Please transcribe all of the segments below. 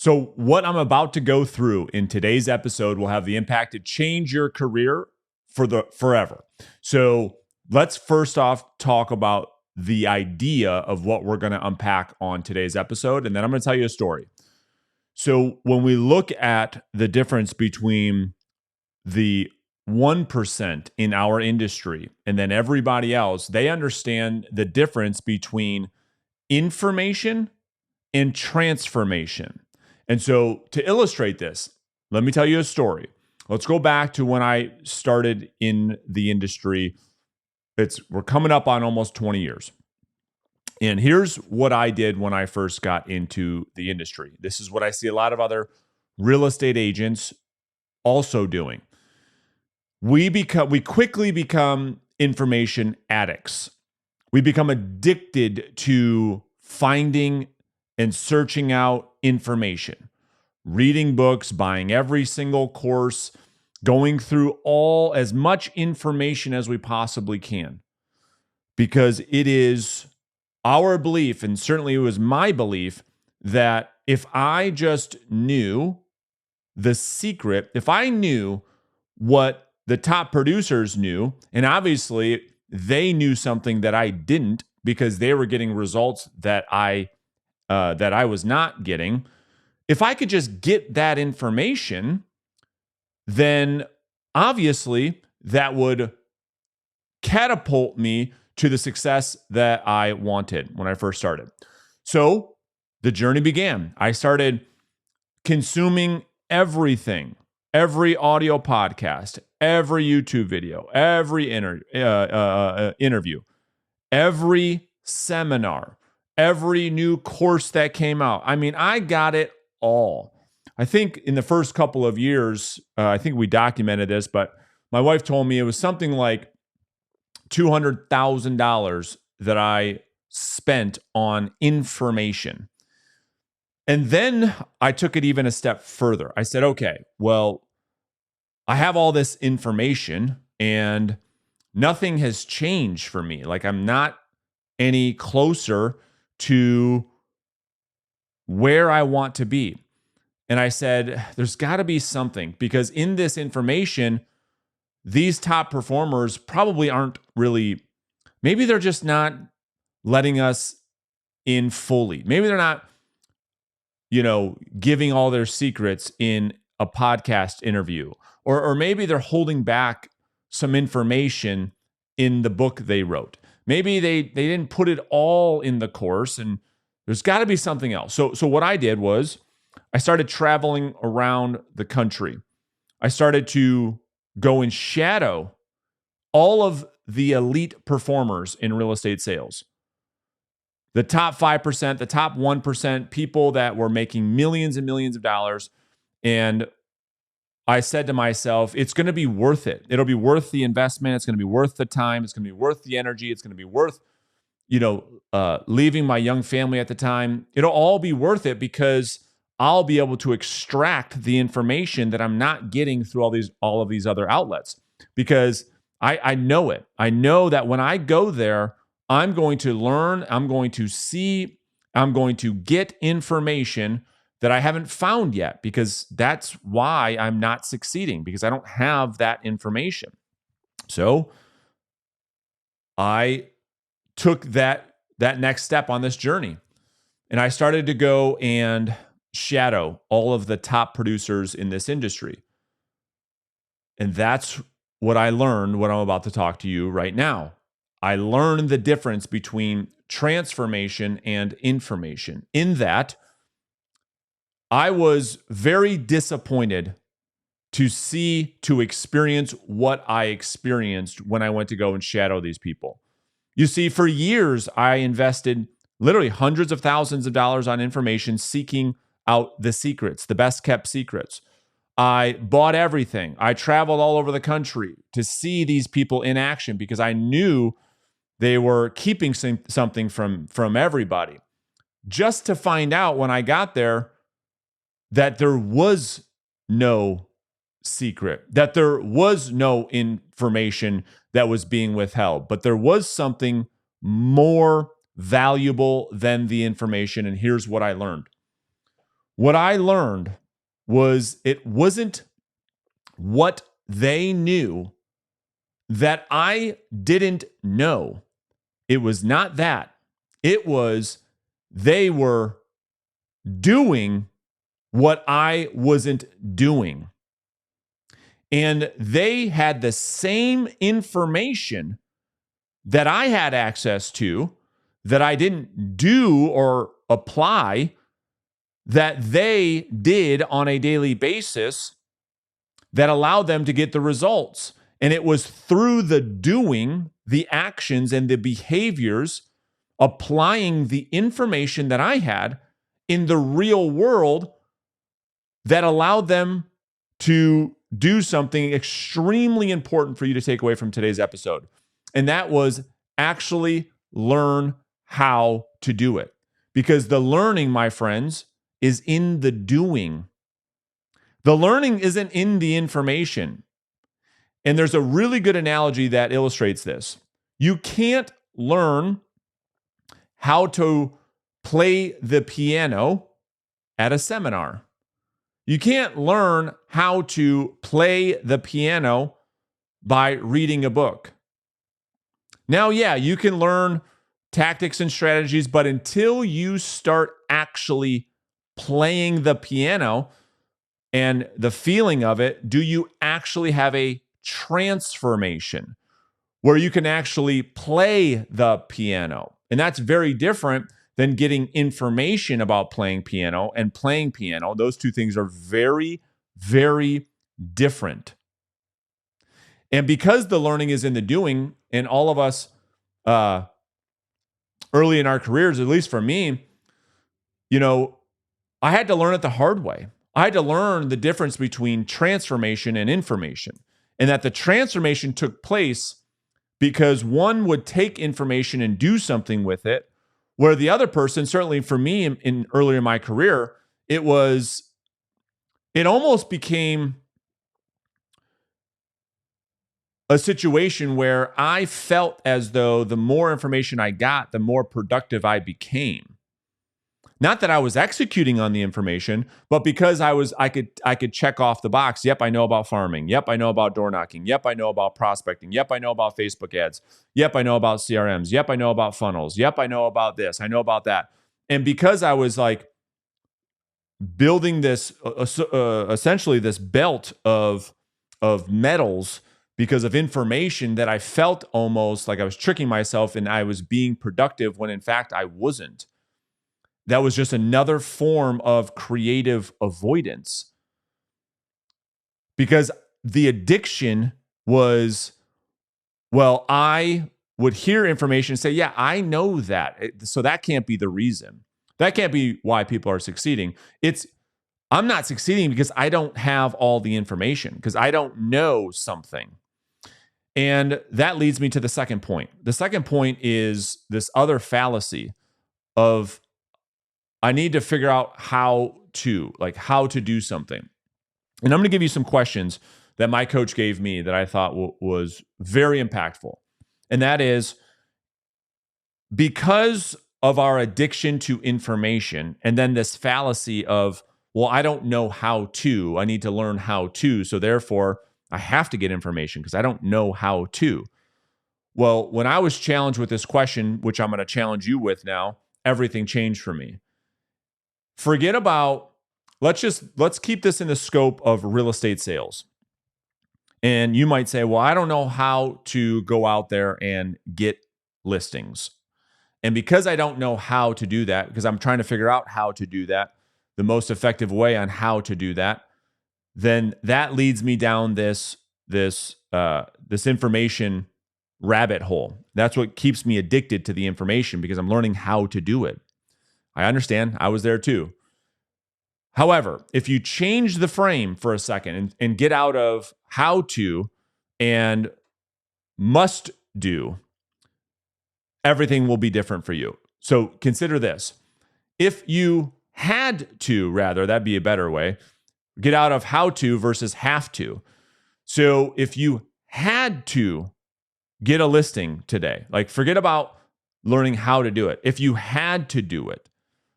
So, what I'm about to go through in today's episode will have the impact to change your career for the forever. So, let's first off talk about the idea of what we're going to unpack on today's episode, and then I'm going to tell you a story. So, when we look at the difference between the 1% in our industry and then everybody else, they understand the difference between information and transformation. And so, to illustrate this, let me tell you a story. Let's go back to when I started in the industry. We're coming up on almost 20 years. And here's what I did when I first got into the industry. This is what I see a lot of other real estate agents also doing. We quickly become information addicts. We become addicted to finding and searching out information, reading books, buying every single course, going through as much information as we possibly can. Because it is our belief, and certainly it was my belief, that if I just knew the secret, if I knew what the top producers knew, and obviously they knew something that I didn't because they were getting results that I was not getting. If I could just get that information, then obviously that would catapult me to the success that I wanted when I first started. So the journey began. I started consuming everything, every audio podcast, every YouTube video, every interview, every seminar, every new course that came out. I mean, I got it all. I think in the first couple of years, I think we documented this, but my wife told me it was something like $200,000 that I spent on information. And then I took it even a step further. I said, okay, well, I have all this information and nothing has changed for me. Like, I'm not any closer to where I want to be. And I said, there's got to be something, because in this information, these top performers probably aren't really, maybe they're just not letting us in fully. Maybe they're not, giving all their secrets in a podcast interview, or maybe they're holding back some information in the book they wrote. Maybe they didn't put it all in the course, and there's got to be something else. So what I did was I started traveling around the country. I started to go and shadow all of the elite performers in real estate sales. The top 5%, the top 1%, people that were making millions and millions of dollars. And I said to myself, it's going to be worth it. It'll be worth the investment. It's going to be worth the time. It's going to be worth the energy. It's going to be worth, leaving my young family at the time. It'll all be worth it because I'll be able to extract the information that I'm not getting through all of these other outlets, because I know it. I know that when I go there, I'm going to learn, I'm going to see, I'm going to get information that I haven't found yet, because that's why I'm not succeeding, because I don't have that information. So I took that next step on this journey, and I started to go and shadow all of the top producers in this industry. And that's what I learned, what I'm about to talk to you right now. I learned the difference between transformation and information, in that I was very disappointed to experience what I experienced when I went to go and shadow these people. You see, for years, I invested literally hundreds of thousands of dollars on information, seeking out the secrets, the best kept secrets. I bought everything. I traveled all over the country to see these people in action, because I knew they were keeping something from everybody, just to find out when I got there that there was no secret, that there was no information that was being withheld, but there was something more valuable than the information. And here's what I learned. What I learned was it wasn't what they knew that I didn't know. It was not that. It was they were doing what I wasn't doing. And they had the same information that I had access to that I didn't do or apply that they did on a daily basis that allowed them to get the results. And it was through the doing, the actions, and the behaviors, applying the information that I had in the real world that allowed them to do something extremely important for you to take away from today's episode. And that was actually learn how to do it. Because the learning, my friends, is in the doing. The learning isn't in the information. And there's a really good analogy that illustrates this. You can't learn how to play the piano at a seminar. You can't learn how to play the piano by reading a book. Now, yeah, you can learn tactics and strategies, but until you start actually playing the piano and the feeling of it, do you actually have a transformation where you can actually play the piano? And that's very different than getting information about playing piano and playing piano. Those two things are very, very different. And because the learning is in the doing, and all of us early in our careers, at least for me, I had to learn it the hard way. I had to learn the difference between transformation and information, and that the transformation took place because one would take information and do something with it, where the other person, certainly for me in earlier in my career, it almost became a situation where I felt as though the more information I got, the more productive I became. Not that I was executing on the information, but because I could check off the box. Yep, I know about farming. Yep, I know about door knocking. Yep, I know about prospecting. Yep, I know about Facebook ads. Yep, I know about CRMs. Yep, I know about funnels. Yep, I know about this. I know about that. And because I was like building this essentially this belt of medals because of information that I felt almost like I was tricking myself and I was being productive when in fact I wasn't. That was just another form of creative avoidance. Because the addiction was, well, I would hear information and say, yeah, I know that. So that can't be the reason. That can't be why people are succeeding. I'm not succeeding because I don't have all the information, because I don't know something. And that leads me to the second point. The second point is this other fallacy of I need to figure out how to do something. And I'm going to give you some questions that my coach gave me that I thought was very impactful. And that is, because of our addiction to information and then this fallacy of, well, I don't know how to, I need to learn how to, so therefore I have to get information because I don't know how to. Well, when I was challenged with this question, which I'm going to challenge you with now, everything changed for me. Forget about, let's keep this in the scope of real estate sales. And you might say, well, I don't know how to go out there and get listings. And because I don't know how to do that, because I'm trying to figure out how to do that, the most effective way on how to do that, then that leads me down this information rabbit hole. That's what keeps me addicted to the information, because I'm learning how to do it. I understand. I was there too. However, if you change the frame for a second and get out of how to and must do, everything will be different for you. So consider this. If you had to, rather, that'd be a better way, get out of how to versus have to. So if you had to get a listing today, like forget about learning how to do it. If you had to do it,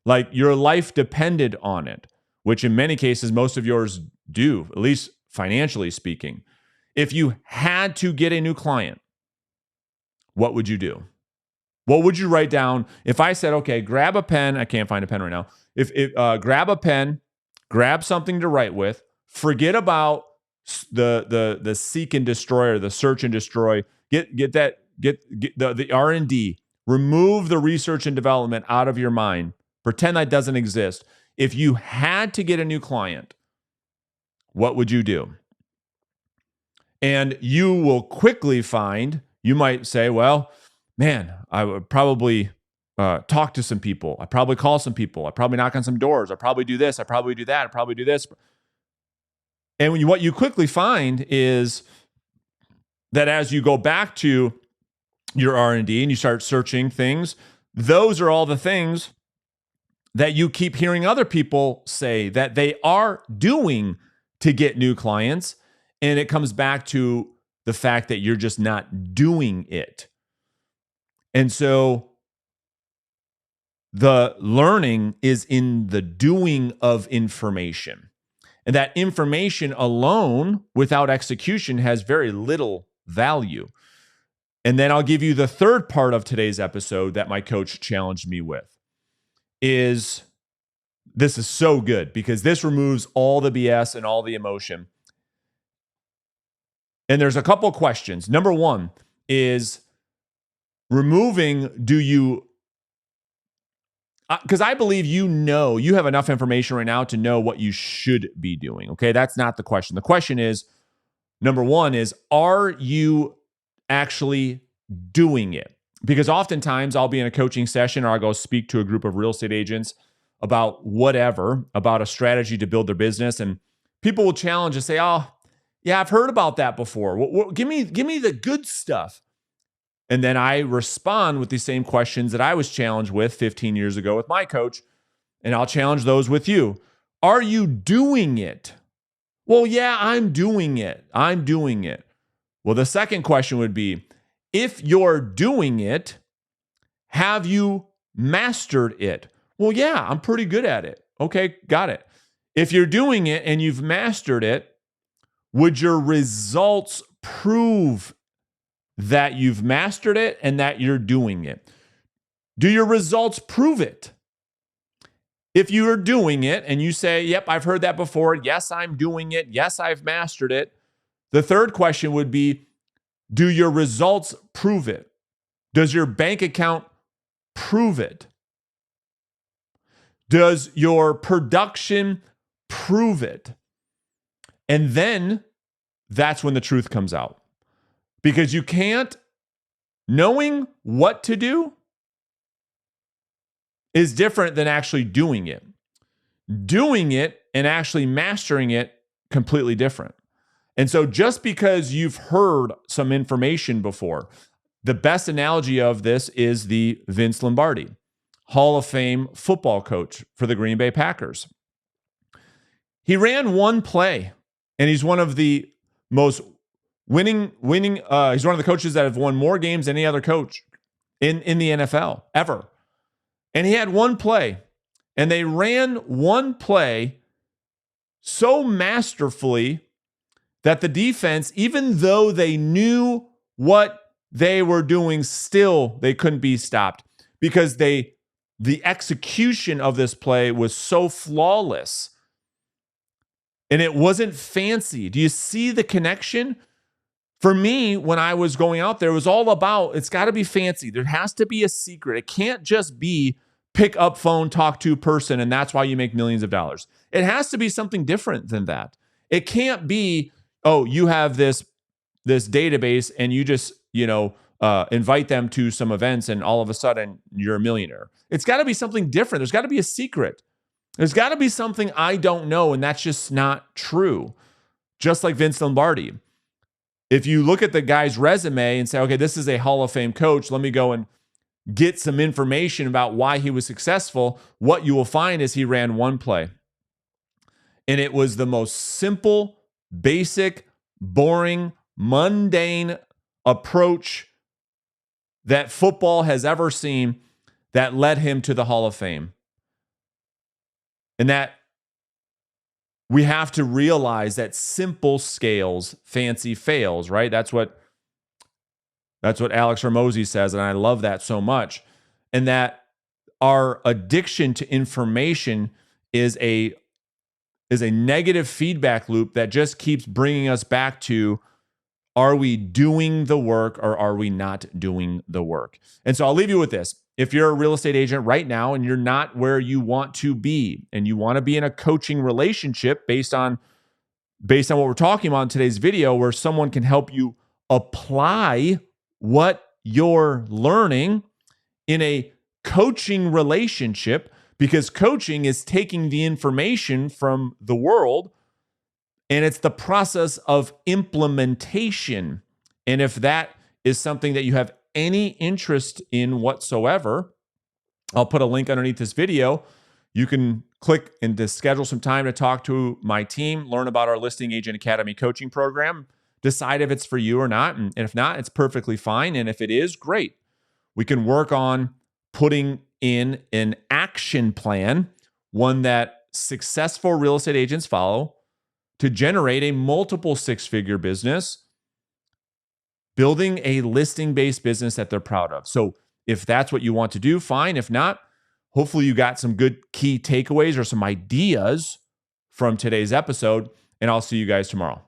like your life depended on it, which in many cases, most of yours do, at least financially speaking. If you had to get a new client, what would you do? What would you write down? If I said, okay, grab a pen, I can't find a pen right now. If grab a pen, grab something to write with, forget about the seek and destroy or the search and destroy. Get the R&D. Remove the research and development out of your mind. Pretend that doesn't exist. If you had to get a new client, what would you do? And you will quickly find, you might say, well, man, I would probably talk to some people. I probably call some people. I probably knock on some doors. I probably do this. I probably do that. I probably do this. And what you quickly find is that as you go back to your R&D and you start searching things, those are all the things that you keep hearing other people say that they are doing to get new clients. And it comes back to the fact that you're just not doing it. And so the learning is in the doing of information. And that information alone without execution has very little value. And then I'll give you the third part of today's episode that my coach challenged me with. This is so good because this removes all the BS and all the emotion. And there's a couple questions. Number one is removing, because I believe you have enough information right now to know what you should be doing. Okay, that's not the question. The question is, number one is, are you actually doing it? Because oftentimes I'll be in a coaching session or I'll go speak to a group of real estate agents about whatever, about a strategy to build their business. And people will challenge and say, oh, yeah, I've heard about that before. Give me the good stuff. And then I respond with the same questions that I was challenged with 15 years ago with my coach. And I'll challenge those with you. Are you doing it? Well, yeah, I'm doing it. I'm doing it. Well, the second question would be, if you're doing it, have you mastered it? Well, yeah, I'm pretty good at it. Okay, got it. If you're doing it and you've mastered it, would your results prove that you've mastered it and that you're doing it? Do your results prove it? If you are doing it and you say, yep, I've heard that before. Yes, I'm doing it. Yes, I've mastered it. The third question would be, do your results prove it? Does your bank account prove it? Does your production prove it? And then that's when the truth comes out. Because you can't, knowing what to do is different than actually doing it. Doing it and actually mastering it, completely different. And so just because you've heard some information before, the best analogy of this is the Vince Lombardi, Hall of Fame football coach for the Green Bay Packers. He ran one play, and he's one of the most winning. He's one of the coaches that have won more games than any other coach in the NFL ever. And he had one play, and they ran one play so masterfully that the defense, even though they knew what they were doing, still they couldn't be stopped because the execution of this play was so flawless. And it wasn't fancy. Do you see the connection? For me, when I was going out there, it was all about, it's got to be fancy. There has to be a secret. It can't just be pick up phone, talk to person, and that's why you make millions of dollars. It has to be something different than that. It can't be, oh, you have this database and you just, invite them to some events and all of a sudden you're a millionaire. It's got to be something different. There's got to be a secret. There's got to be something I don't know, and that's just not true. Just like Vince Lombardi. If you look at the guy's resume and say, okay, this is a Hall of Fame coach, let me go and get some information about why he was successful, what you will find is he ran one play. And it was the most simple, basic, boring, mundane approach that football has ever seen that led him to the Hall of Fame. And that we have to realize that simple scales, fancy fails, right? That's what Alex Hormozy says, and I love that so much. And that our addiction to information is a negative feedback loop that just keeps bringing us back to, are we doing the work or are we not doing the work? And so I'll leave you with this. If you're a real estate agent right now and you're not where you want to be, and you want to be in a coaching relationship based on what we're talking about in today's video, where someone can help you apply what you're learning in a coaching relationship, because coaching is taking the information from the world and it's the process of implementation. And if that is something that you have any interest in whatsoever, I'll put a link underneath this video. You can click and to schedule some time to talk to my team, learn about our Listing Agent Academy coaching program, decide if it's for you or not. And if not, it's perfectly fine. And if it is, great. We can work on putting in an action plan, one that successful real estate agents follow, to generate a multiple six-figure business, building a listing-based business that they're proud of. So if that's what you want to do, fine. If not, hopefully you got some good key takeaways or some ideas from today's episode, and I'll see you guys tomorrow.